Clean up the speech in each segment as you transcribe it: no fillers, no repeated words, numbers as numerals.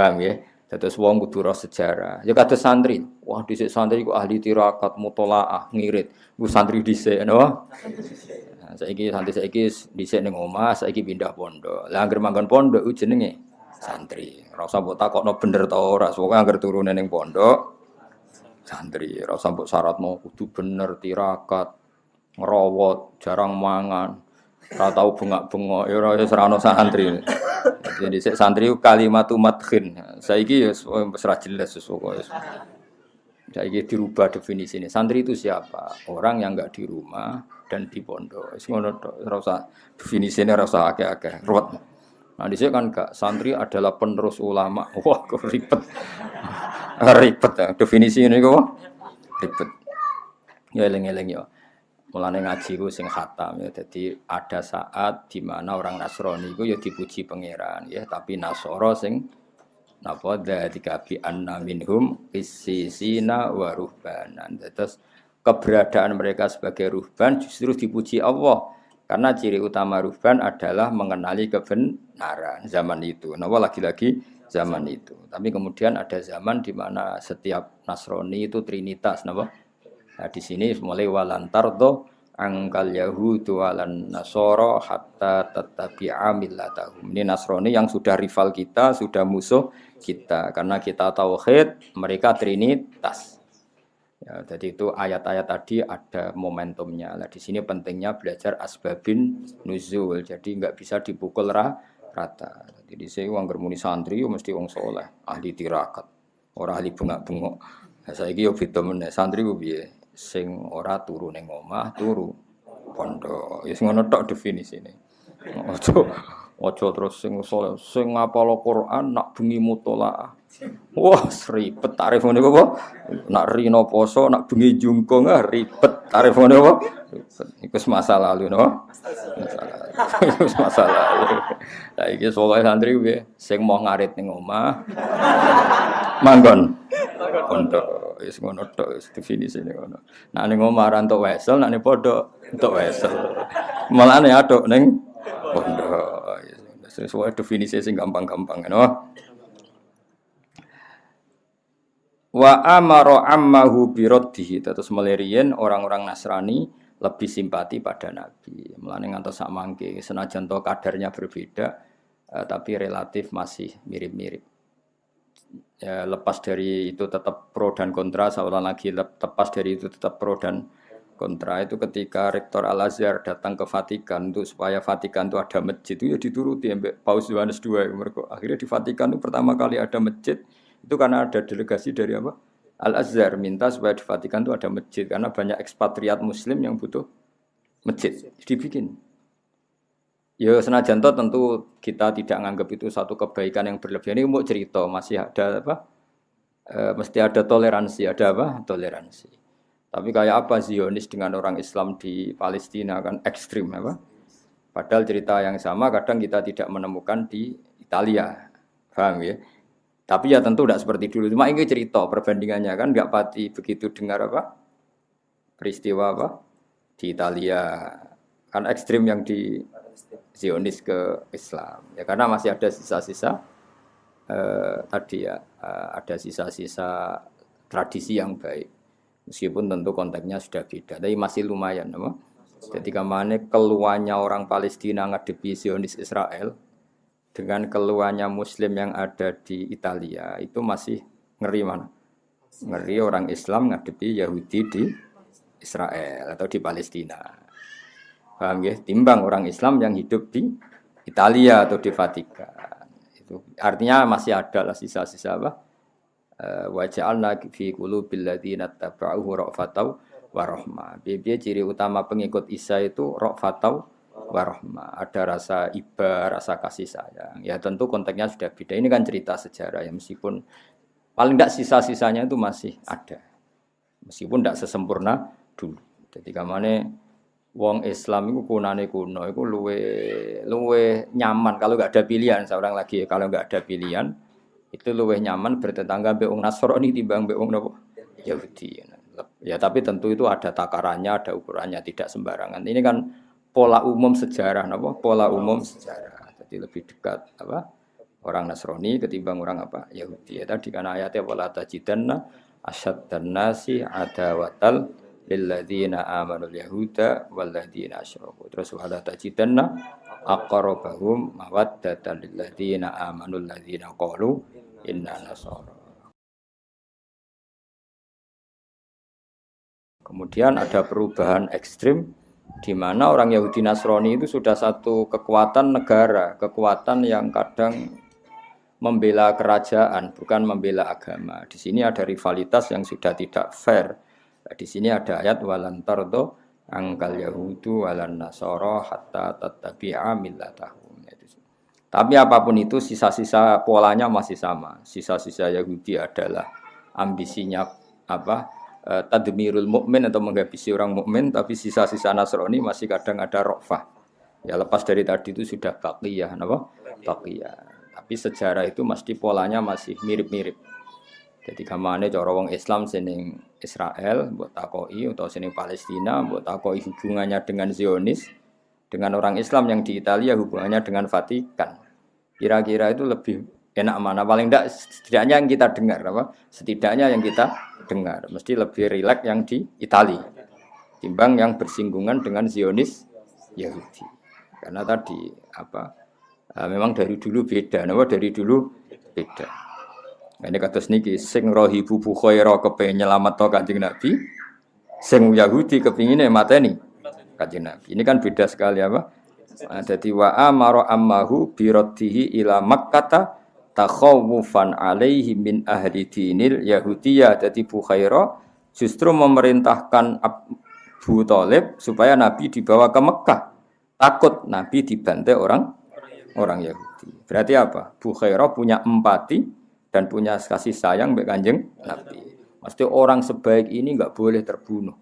Paham ya? Terus wong kudu roh sejarah. Ya kados santri. Wah, dhisik santri ku ahli tirakat, mutolaah, ngirit. Ku santri dhisik, napa? Nah, saiki dhisik ning omah, saiki pindah pondok. Lah anggere manggon pondok ku jenenge santri. Ora usah mbok takokno bener ta ora, pokoke anggere turune ning pondok santri. Ora usah mbok syaratno kudu bener tirakat, ngerawat, jarang mangan. Ora tau bengak-bengok, ya ora wis ora ono santri. Jadi santri kalimatu madkhin. Saiki ya wis ora jelas pokoke. Saiki dirubah definisi ini. Santri itu siapa? Orang yang enggak di rumah dan di pondok. Wis ngono tok, ora usah definisine ora usah akeh-akeh. Ruwet. Nah, di sini kan enggak santri adalah penerus ulama. Wah, kok ribet. Ribet ya. Definisi ini kok ribet. Ya eling-eling ya. Mulane ngaji ku sing khatam ya. Jadi ada saat di mana orang Nasrani ku ya dipuji pangeran ya, tapi Nasoro sing napa dzalika bi anna minhum qissisina wa ruhbanan. Terus keberadaan mereka sebagai ruhban justru dipuji Allah karena ciri utama ruhban adalah mengenali kebenaran zaman itu. Napa lagi-lagi zaman itu. Tapi kemudian ada zaman di mana setiap Nasrani itu trinitas napa? Nah, di sini mulai walantardo angkal yahudu walan nasoro hatta tattabi'a millatahum. Ini Nasrani yang sudah rival kita, sudah musuh kita karena kita tauhid, mereka trinitas. Ya, jadi itu ayat-ayat tadi ada momentumnya. Nah, di sini pentingnya belajar asbabin nuzul. Jadi enggak bisa dipukul rata. Jadi saya wong germuni santri yo mesti wong saleh, ahli tirakat, ora ahli bengak-bengok. Nah, saiki yo beda meneh santri ku piye? Sing ora turu ning omah, turu pondok. Wis ngono tok definisine. Aja terus sing saleh, sing ngapal Quran nak bengi mutolaah. Wah, ribet tarif ngene apa? Nak rino poso, nak bengi jungkung ribet tarif ngene apa? Iku masa lalu no. Masalah. Lah iki saleh santri piye? Sing mau ngarit ning omah. Manggon. Pondok wis ngono tok wis definisine ngono. Nek ning omah ra entuk wesel, nek ning pondok entuk wesel. Malane aduk ning pondok. Sesuai definisi sing gampang-gampang ngono. Wa amara ammahu biraddihi. Terus melirian orang-orang Nasrani lebih simpati pada Nabi. Mulane ngantos sak mangke senajan to kadarnya berbeda tapi relatif masih mirip-mirip. Ya, lepas dari itu tetap pro dan kontra, seolah lagi lepas dari itu tetap pro dan kontra. Itu ketika Rektor Al-Azhar datang ke Vatikan untuk supaya Vatikan itu ada masjid, itu ya dituruti sampai Paus Yohanes II. Akhirnya di Vatikan itu pertama kali ada masjid itu karena ada delegasi dari apa? Al-Azhar minta supaya di Vatikan itu ada masjid karena banyak ekspatriat muslim yang butuh masjid. Dibikin. Ya senajan toh tentu kita tidak menganggap itu satu kebaikan yang berlebihan. Ini mau cerita masih ada apa? Mesti ada toleransi, ada apa? Toleransi. Tapi kayak apa Zionis dengan orang Islam di Palestina kan ekstrim apa? Padahal cerita yang sama kadang kita tidak menemukan di Italia. Paham ya? Tapi ya tentu tidak seperti dulu. Cuma ini cerita perbandingannya kan nggak pati begitu dengar apa? Peristiwa apa? Di Italia. Kan ekstrim yang di Zionis ke Islam ya karena masih ada sisa-sisa tadi ya ada sisa-sisa tradisi yang baik meskipun tentu konteksnya sudah beda tapi masih lumayan apa? Jadi kemana keluarnya orang Palestina ngadepi Zionis Israel dengan keluarnya Muslim yang ada di Italia itu masih ngeri mana? Ngeri orang Islam ngadepi Yahudi di Israel atau di Palestina. Paham ya? Timbang orang Islam yang hidup di Italia atau di Vatikan. Itu artinya masih ada lah sisa-sisa apa? Wa ja'alna fi qulubil ladzina tabauhu ra'fatau wa rahmah. Bibi ciri utama pengikut Isa itu ra'fatau wa rahmah. Ada rasa iba, rasa kasih sayang. Ya tentu konteksnya sudah beda. Ini kan cerita sejarah ya meskipun paling tidak sisa-sisanya itu masih ada. Meskipun tidak sesempurna dulu. Jadi kamane wong Islam itu kunane kuno, itu luwe nyaman kalau nggak ada pilihan. Seorang lagi kalau nggak ada pilihan itu luwe nyaman bertetangga be wong Nasrani timbang be wong Yahudi. Ya tapi tentu itu ada takarannya, ada ukurannya, tidak sembarangan. Ini kan pola umum sejarah, Pola umum sejarah. Jadi lebih dekat apa? orang Nasrani ketimbang orang apa? Yahudi. Ya tadi kan ayatnya wala tajidanna asyaddan nasi adawatal lilladzina amanul yahuda walladzina asyraku. Terus wala tajidanna aqrabahum mawaddatan lilladzina amanul ladzina qalu inna nasara. Kemudian ada perubahan ekstrim di mana orang Yahudi Nasrani itu sudah satu kekuatan negara, kekuatan yang kadang membela kerajaan, bukan membela agama. Di sini ada rivalitas yang sudah tidak fair. Di sini ada ayat walantardo angkal Yahudu walan Nasara hatta tattabi'a millatahum. Tapi apapun itu sisa-sisa polanya masih sama. Sisa-sisa Yahudi adalah ambisinya apa? Tadmirul mukmin atau menghabisi orang mukmin, tapi sisa-sisa Nasrani masih kadang ada rofah. Ya lepas dari tadi itu sudah baqiyah, apa? Baqiyah. Tapi sejarah itu mesti polanya masih mirip-mirip. Jadi kamane cara wong Islam seneng Israel, mbok takoki atau seneng Palestina, mbok takoki hubungannya dengan Zionis, dengan orang Islam yang di Italia hubungannya dengan Vatikan. Kira-kira itu lebih enak mana? Paling tidak setidaknya yang kita dengar apa? Setidaknya yang kita dengar mesti lebih rileks yang di Italia timbang yang bersinggungan dengan Zionis Yahudi. Karena tadi apa? Memang dari dulu beda, napa dari dulu beda. Ini kados niki sing rohibu bukhaira kepengin nyelametno Kanjeng Nabi, sing Yahudi kepingine mateni Kanjeng Nabi. Ini kan beda sekali apa? Jadi wa amara ammahu biraddihi ila Makkah takhawufan alaihi min ahli dinil Yahudiyah. Jadi Bukhaira justru memerintahkan Abu Thalib supaya Nabi dibawa ke Mekah. Takut Nabi dibantai orang Yahudi. Berarti apa? Bukhaira punya empati dan punya kasih sayang mbek Kanjeng Nabi. Mesti orang sebaik ini enggak boleh terbunuh.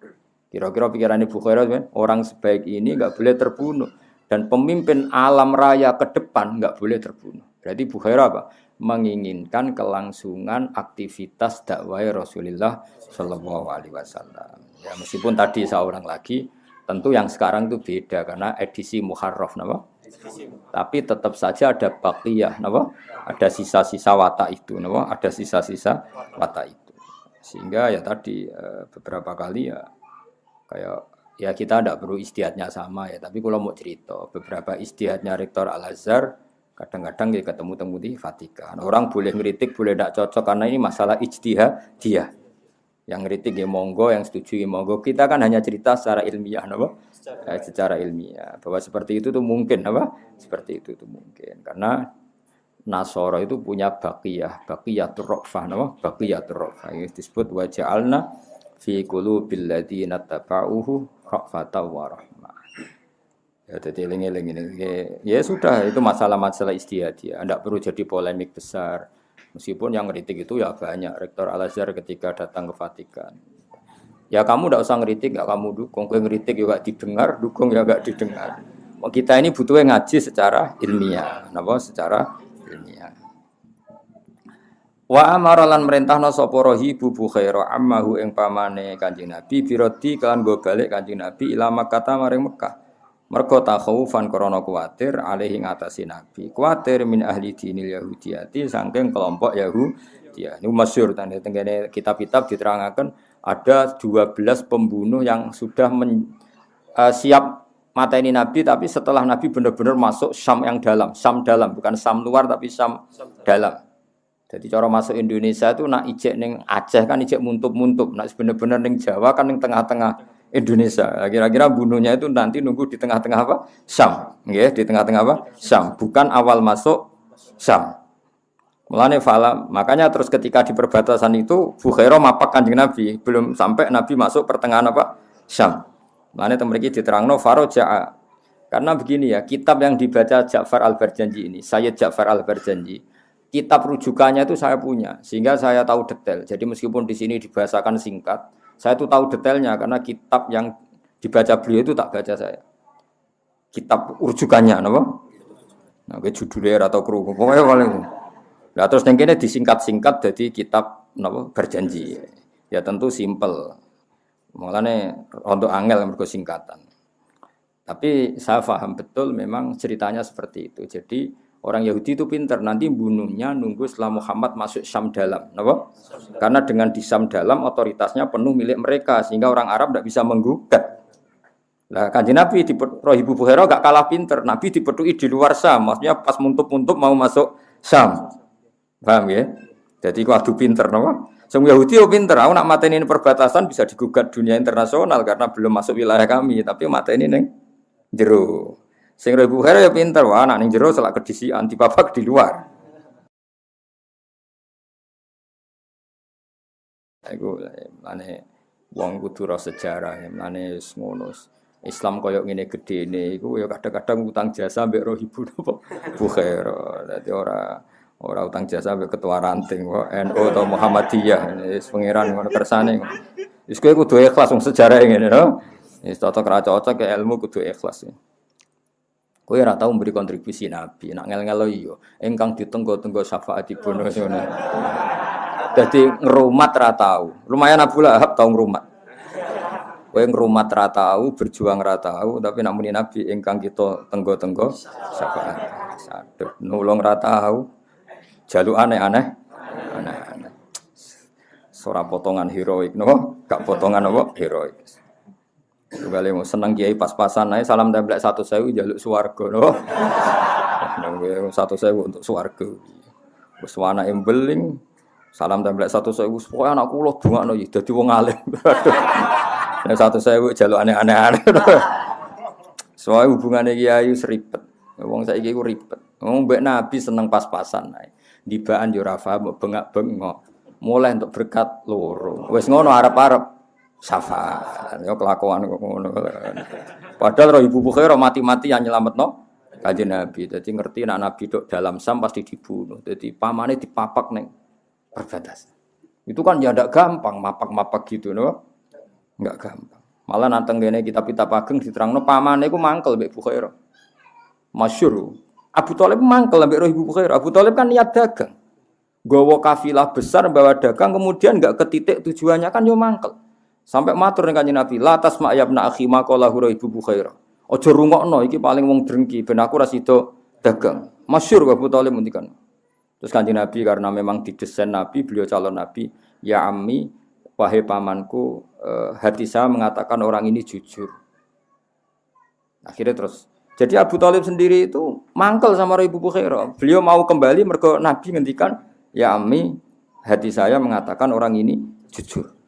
Kira-kira pikirannya Bukhaira orang sebaik ini enggak boleh terbunuh dan pemimpin alam raya ke depan enggak boleh terbunuh. Berarti Bukhaira apa? Menginginkan kelangsungan aktivitas dakwah Rasulullah Shallallahu Alaihi Wasallam. Ya meskipun tadi seorang lagi, tentu yang sekarang itu beda karena edisi Muharraf, nama. Tapi tetap saja ada baqiyah, nama. Ada sisa-sisa watak itu, nama. Ada sisa-sisa watak itu. Sehingga ya tadi beberapa kali ya kayak ya kita tidak perlu istihadnya sama ya. Tapi kalau mau cerita beberapa istihadnya Rektor Al Azhar. Kadang-kadang kita ketemu-temu di Vatikan. Orang boleh ngeritik, boleh tidak cocok karena ini masalah ijtihad dia. Yang ngeritik ya monggo, yang setuju ya monggo. Kita kan hanya cerita secara ilmiah, apa? Secara ilmiah bahwa seperti itu tuh mungkin, apa? Seperti itu tuh mungkin. Karena Nasara itu punya baqiyatur rafah, apa? Baqiyatur rafah. Ini disebut wa ja'alna fi qulubil ladzina tabauhu rafatan wa rahmah. Ya, jadi eling-eling ini. Ya sudah, itu masalah-masalah istihadiyah. Tidak perlu jadi polemik besar. Meskipun yang ngeritik itu ya banyak. Rektor Al Azhar ketika datang ke Vatikan. Ya kamu tidak usah ngeritik, nggak kamu dukung. Kalau ngeritik juga didengar, dukung ya nggak didengar. Kita ini butuhnya ngaji secara ilmiah. Kenapa? Secara ilmiah. Wa amaralan merintahna sapa rahibu Bukhaira ammahu ing pamane Kanjeng Nabi birodi kan go balik Kanjeng Nabi ila Makkah maring Mekah. Mergo takhawufan krana kuwatir alih ing atase Nabi. Kuwatir min ahli dinil Yahudiyati saking kelompok Yahudiyah. Ini masyhur tengene kitab-kitab diterangaken ada 12 pembunuh yang sudah siap mateni Nabi tapi setelah Nabi benar-benar masuk Syam yang dalam, Syam dalam bukan Syam luar tapi Syam dalam. Jadi cara masuk Indonesia itu nak ijek ning Aceh kan ijek muntup-muntup, nak bener-bener ning Jawa kan ning tengah-tengah Indonesia. Kira-kira bunuhnya itu nanti nunggu di tengah-tengah apa? Syam. Nggih, di tengah-tengah apa? Syam, bukan awal masuk Syam. Mulane fala, makanya terus ketika di perbatasan itu Bukhaira mapak Kanjeng Nabi, belum sampai Nabi masuk pertengahan apa? Syam. Mulane teng mriki diterangno faraja'a. Karena begini ya, kitab yang dibaca Ja'far Al-Barjanji ini, Sayyid Ja'far Al-Barjanji, kitab rujukannya itu saya punya, sehingga saya tahu detail. Jadi meskipun di sini dibahasakan singkat, saya itu tahu detailnya karena kitab yang dibaca beliau itu tak baca saya. Kitab rujukannya, apa? Nah, judulnya atau kru, pokoknya paling. Nah, terus yang kini disingkat-singkat jadi kitab apa? Berjanji. Ya tentu simpel. Makanya untuk angel mergo singkatan. Tapi saya paham betul memang ceritanya seperti itu. Jadi Orang Yahudi itu pinter, nanti bunuhnya nunggu setelah Muhammad masuk Syam dalam. Kenapa? Karena dengan di Syam dalam otoritasnya penuh milik mereka, sehingga orang Arab tidak bisa menggugat. Nah, Kanjeng Nabi di Rohibu Bukhara gak kalah pinter. Nabi dipetui di luar Syam, maksudnya pas muntup-muntup mau masuk Syam. Paham ya? Jadi kudu pinter, kenapa? Semua Yahudi yo pinter, aku nak mateni ini perbatasan bisa digugat dunia internasional karena belum masuk wilayah kami, tapi mateni neng jero. Sing Ibu Khair ya pinter, wah anak ning jero selak kedisian dibapak di luar. Iku mane wong kudu ro sejarah, mane ngono. Islam koyo ngene gedene iku ya kadang-kadang utang jasa mbek roh ibu napa Khair. Dadi ora utang jasa mbek ketua ranting kok NU atau Muhammadiyah wis pangeran ngono kersane. Wis kowe kudu ikhlas wong sejarah ngene no. Wis cocok ra cocok ke ilmu kudu ikhlas. Kowe ora tau memberi kontribusi Nabi, nak ngel-ngelo iya, ingkang ditenggo-tenggo syafaatipun ngono. Dadi ngrumat ra tau. Lumayan Abu Lahab tau ngrumat. Kowe ngrumat ra tau, berjuang ra tau, tapi nak muni Nabi ingkang kita tenggo-tenggo syafaat. Saduh, nulung ra tau. Jaluk aneh-aneh. Ora potongan heroik, no? Gak potongan apa? Heroik. Kali mau seneng kiai pas-pasan ae salam templek 1.000 njaluk swarga no. Nang 1.000 untuk swarga. Wis anake mbeling salam templek 1.000 pokoke anak kula dongakno iki dadi wong alim. Nek 1.000 njaluk aneh-aneh. Soale hubungane kiai wis ribet. Wong saiki iku ribet. Wong mbek Nabi seneng pas-pasan ae. Dibaan yo ora paham bengak-bengok. Mulai untuk berkat loro. Wis ngono arep-arep syafaat, ya kelakuan kok ngono. Padahal roh Ibu Bukhairah mati-mati yang nyelametno Kanjeng Nabi. Dadi ngerti nek Nabi tok dalam Sam pasti dibunuh. Dadi pamane dipapak ning perbatasan. Itu kan ya ndak gampang mapak-mapak gitu no. Enggak gampang. Malah nanteng kene kitab-kitab ageng diterangno pamane iku mangkel mbek Bukhairah. Masyhur. Abu Thalib mangkel mbek roh Ibu Bukhairah. Abu Thalib kan niat dagang. Gawa kafilah besar bawa dagang kemudian enggak ke titik tujuannya kan yo mangkel. Sampai matur ning Kanjeng Nabi, la tasma ya ibna akhi maqala hura Ibu Bukhairah. Aja rungokno iki paling wong drengki ben aku ora sida dagang. Masyhur Abu Thalib ngendikan. Terus Kanjeng Nabi karena memang didesain Nabi, beliau calon Nabi, ya ammi wahai pamanku, hati saya mengatakan orang ini jujur. Akhirnya terus jadi Abu Thalib sendiri itu mangkel sama Ibu Bukhairah. Beliau mau kembali mergo Nabi ngendikan, ya ammi hati saya mengatakan orang ini jujur.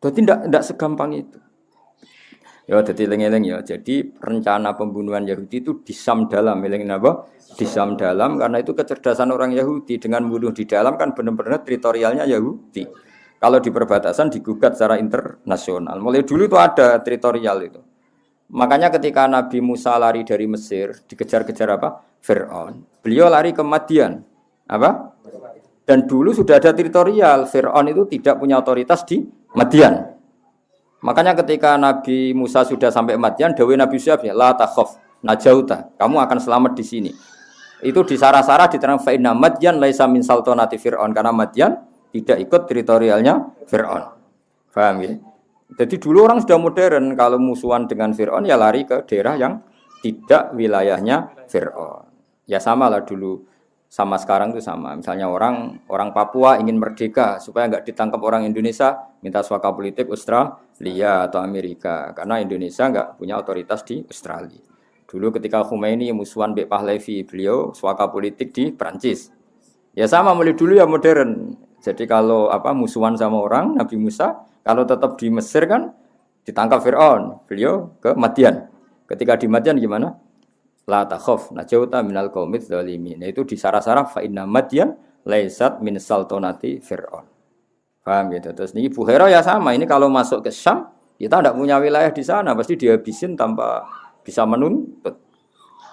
Jadi tidak segampang itu. Ya, jadi eling-eling ya. Jadi rencana pembunuhan Yahudi itu di Syam dalam, elingin apa? Di Syam dalam karena itu kecerdasan orang Yahudi dengan bunuh di dalam kan benar-benar teritorialnya Yahudi. Kalau di perbatasan digugat secara internasional. Mulai dulu itu ada teritorial itu. Makanya ketika Nabi Musa lari dari Mesir, dikejar-kejar apa? Fir'aun. Beliau lari ke Madian. Apa? Dan dulu sudah ada teritorial. Fir'aun itu tidak punya otoritas di Madian. Makanya ketika Nabi Musa sudah sampai Madian, dawuh Nabi Syuaib ya, la takhaf najauta, kamu akan selamat di sini. Itu di Sarah-Sarah diterang fa inna Madian laisa min sultanati Fir'aun, karena Madian tidak ikut teritorialnya Fir'aun. Paham ya? Jadi dulu orang sudah modern, kalau musuhan dengan Fir'aun ya lari ke daerah yang tidak wilayahnya Fir'aun. Ya sama lah dulu. Sama sekarang itu sama. Misalnya orang Papua ingin merdeka supaya enggak ditangkap orang Indonesia, minta suaka politik Australia atau Amerika karena Indonesia enggak punya otoritas di Australia. Dulu ketika Khomeini musuhan Mbek Pahlavi, beliau suaka politik di Prancis. Ya sama mulai dulu ya modern. Jadi kalau musuhan sama orang Nabi Musa, kalau tetap di Mesir kan ditangkap Fir'aun, beliau ke Madian. Ketika di Madian gimana? La takhaf najauta minal qaumidz zalimin. Itu di Sarah-Sarah fa inna Madian laisat min sultanati Fir'aun. Paham gitu. Terus ini Bukhairah ya sama. Ini kalau masuk ke Syam, kita tidak punya wilayah di sana, pasti dihabisin tanpa bisa menuntut.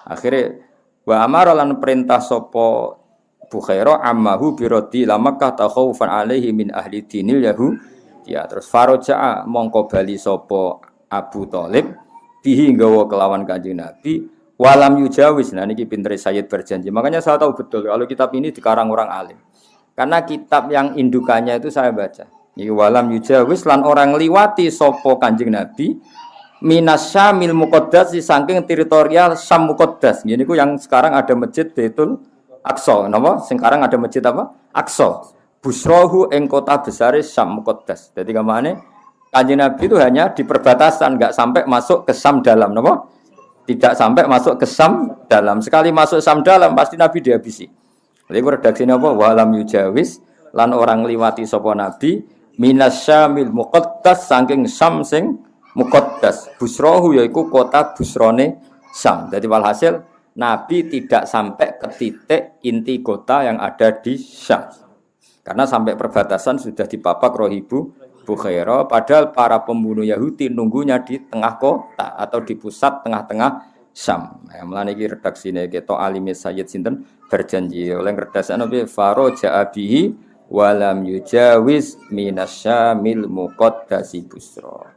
Akhirnya wa amara lan perintah sapa Bukhairah ammahu biradi la Makkah takhawfan alaihi min ahli dinil yahud. Ya terus faraja'a mongko bali sapa Abu Thalib bihi nggawa kelawan Kanjeng Nabi. Walam yujawis, nah ini pinter Sayyid berjanji. Makanya saya tahu betul kalau kitab ini dikarang orang alim. Karena kitab yang indukannya itu saya baca. Ini walam yujawis lan orang liwati sopo Kanjeng Nabi minasyamil muqaddas saking teritorial Syam muqaddas. Ini ku yang sekarang ada masjid Baitul Aqsa. Napa? Sekarang ada masjid apa? Aqsa. Busrohu ing kota besar Syam muqaddas. Jadi kemana? Kanjeng Nabi itu hanya di perbatasan, enggak sampai masuk ke Syam dalam, napa? Tidak sampai masuk ke Syam dalam. Sekali masuk Syam dalam pasti Nabi dihabisi. Jadi redaksinya apa? Walam yujawis lan orang liwati sapa Nabi minasyamil muqaddas saking Syam sing muqaddas. Busrohu yaiku kota busrone Syam. Jadi walhasil Nabi tidak sampai ke titik inti kota yang ada di Syam. Karena sampai perbatasan sudah dipapak rohibu Bukhaira, padahal para pembunuh Yahudi nunggunya di tengah kota atau di pusat tengah-tengah Syam. Mulane iki redaksine keto alime Sayyid sinten berjanji oleh redaksane nabi faro ja'abihi walam yujawiz minasyamil muqaddasi busra.